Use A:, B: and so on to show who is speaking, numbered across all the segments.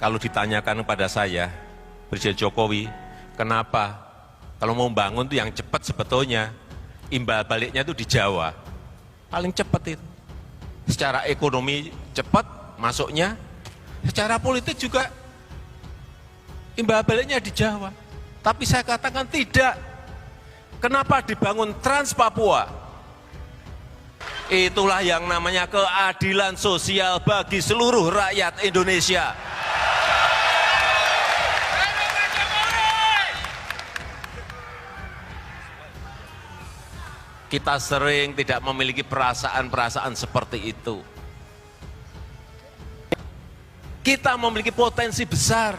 A: Kalau ditanyakan kepada saya, Presiden Jokowi, kenapa kalau mau bangun itu yang cepat sebetulnya, imbal baliknya itu di Jawa. Paling cepat itu. Secara ekonomi cepat masuknya, secara politik juga imbal baliknya di Jawa. Tapi saya katakan tidak. Kenapa dibangun Trans Papua? Itulah yang namanya keadilan sosial bagi seluruh rakyat Indonesia. Kita sering tidak memiliki perasaan-perasaan seperti itu. Kita memiliki potensi besar,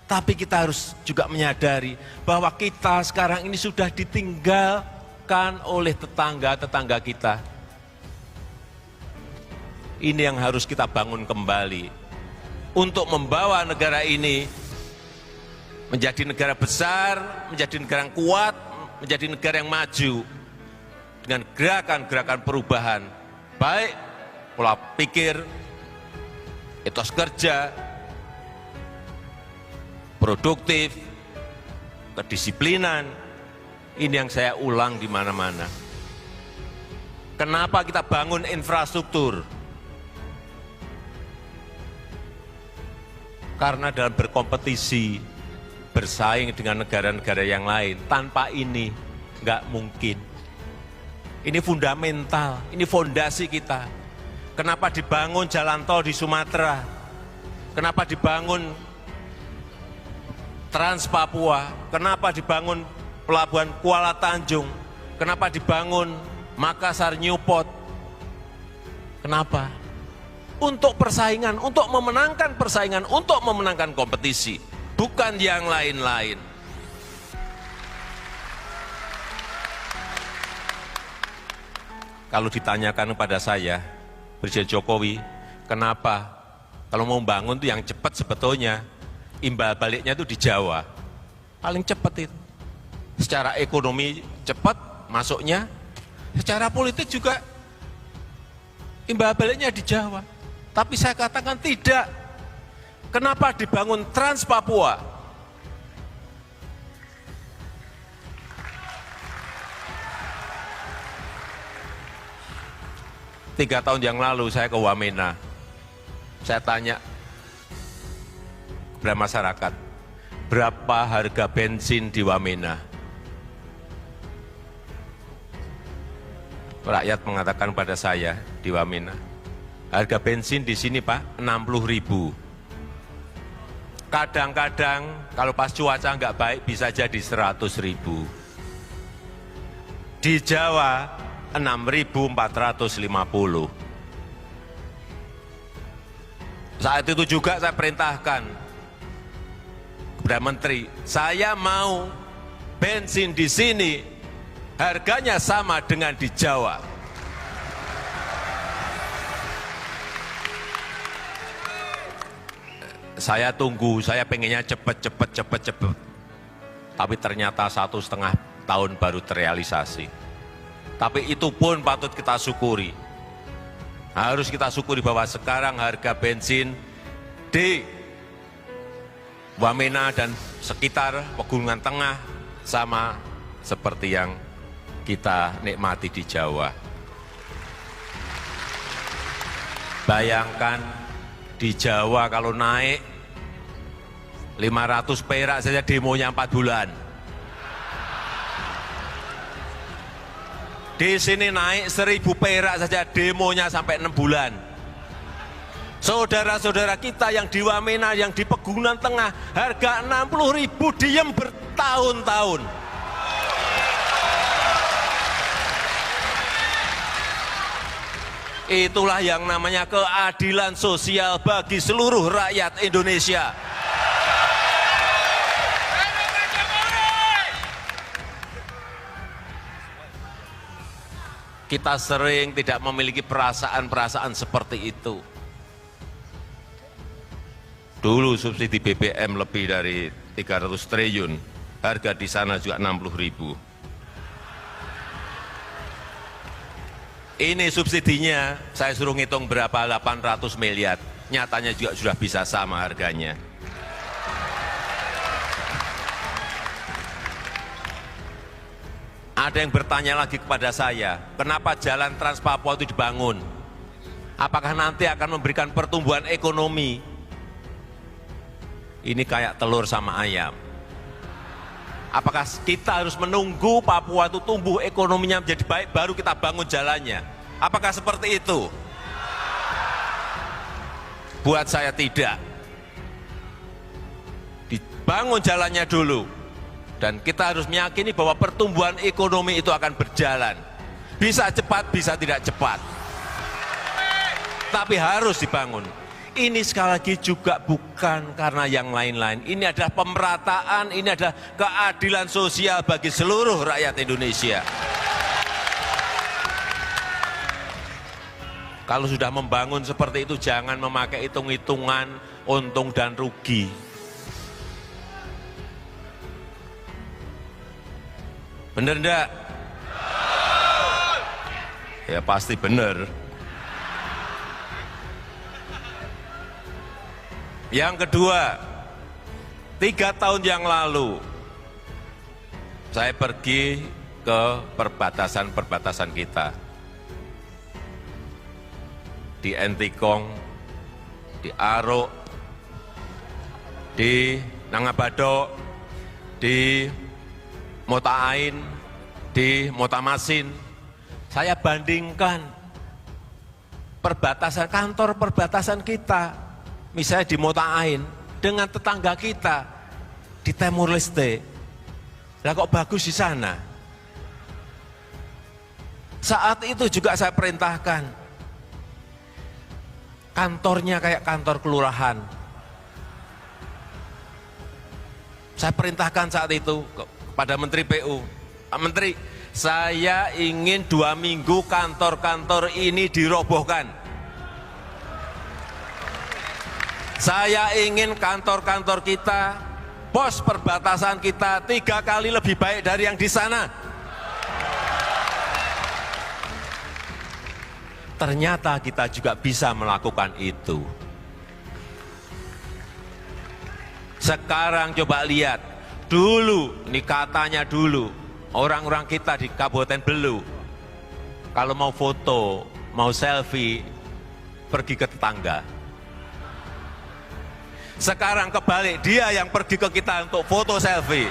A: tapi kita harus juga menyadari bahwa kita sekarang ini sudah ditinggalkan oleh tetangga-tetangga kita. Ini yang harus kita bangun kembali untuk membawa negara ini menjadi negara besar, menjadi negara yang kuat, menjadi negara yang maju dengan gerakan-gerakan perubahan, baik pola pikir, etos kerja, produktif, kedisiplinan. Ini yang saya ulang di mana-mana. Kenapa kita bangun infrastruktur? Karena dalam berkompetisi, bersaing dengan negara-negara yang lain, tanpa ini nggak mungkin. Ini fundamental, ini fondasi kita. Kenapa dibangun jalan tol di Sumatera? Kenapa dibangun Trans Papua? Kenapa dibangun pelabuhan Kuala Tanjung? Kenapa dibangun Makassar Newport? Kenapa? Untuk persaingan, untuk memenangkan persaingan, untuk memenangkan kompetisi, bukan yang lain-lain. Kalau ditanyakan kepada saya, Presiden Jokowi, kenapa kalau mau bangun itu yang cepat sebetulnya, imbal baliknya itu di Jawa. Paling cepat itu. Secara ekonomi cepat masuknya, secara politik juga imbal baliknya di Jawa. Tapi saya katakan tidak. Kenapa dibangun Trans Papua? 3 tahun yang lalu saya ke Wamena. Saya tanya kepada masyarakat, berapa harga bensin di Wamena? Rakyat mengatakan pada saya di Wamena, harga bensin di sini Pak 60.000. Kadang-kadang kalau pas cuaca nggak baik bisa jadi 100.000. Di Jawa 6.450. Saat itu juga saya perintahkan kepada Menteri, saya mau bensin di sini harganya sama dengan di Jawa. Saya tunggu, saya pengennya cepet. Tapi ternyata 1,5 tahun baru terrealisasi. Tapi itu pun patut kita syukuri. Harus kita syukuri bahwa sekarang harga bensin di Wamena dan sekitar Pegunungan Tengah sama seperti yang kita nikmati di Jawa. Bayangkan di Jawa kalau naik 500 perak saja demonya 4 bulan. Di sini naik 1.000 perak saja demonya sampai 6 bulan. Saudara-saudara kita yang di Wamena, yang di Pegunungan Tengah, harga 60.000 diem bertahun-tahun. Itulah yang namanya keadilan sosial bagi seluruh rakyat Indonesia. Kita sering tidak memiliki perasaan-perasaan seperti itu. Dulu subsidi BBM lebih dari 300 triliun, harga di sana juga 60.000. Ini subsidinya, saya suruh ngitung berapa, 800 miliar. nyatanya juga sudah bisa sama harganya. Ada yang bertanya lagi kepada saya, kenapa jalan Trans Papua itu dibangun? Apakah nanti akan memberikan pertumbuhan ekonomi? Ini kayak telur sama ayam. Apakah kita harus menunggu Papua itu tumbuh ekonominya menjadi baik baru kita bangun jalannya? Apakah seperti itu? Buat saya tidak. Dibangun jalannya dulu. Dan kita harus meyakini bahwa pertumbuhan ekonomi itu akan berjalan. Bisa cepat, bisa tidak cepat. Tapi harus dibangun. Ini sekali lagi juga bukan karena yang lain-lain. Ini adalah pemerataan, ini adalah keadilan sosial bagi seluruh rakyat Indonesia. Kalau sudah membangun seperti itu, jangan memakai hitung-hitungan untung dan rugi. Benar enggak? Ya pasti benar. Yang kedua, 3 tahun yang lalu, saya pergi ke perbatasan-perbatasan kita. Di Entikong, di Aruk, di Nangabadok, di Mota Ain, di Mota Masin. Saya bandingkan perbatasan, kantor perbatasan kita, misalnya di Mota Ain, dengan tetangga kita di Timur Leste. Lah kok bagus di sana? Saat itu juga saya perintahkan, kantornya kayak kantor kelurahan. Saya perintahkan saat itu pada Menteri PU, Pak Menteri, saya ingin 2 minggu kantor-kantor ini dirobohkan. Saya ingin kantor-kantor kita, pos perbatasan kita 3 kali lebih baik dari yang di sana. Ternyata kita juga bisa melakukan itu. Sekarang coba lihat, dulu, ini katanya dulu, orang-orang kita di Kabupaten Belu, kalau mau foto, mau selfie, pergi ke tetangga. Sekarang kebalik, dia yang pergi ke kita untuk foto selfie.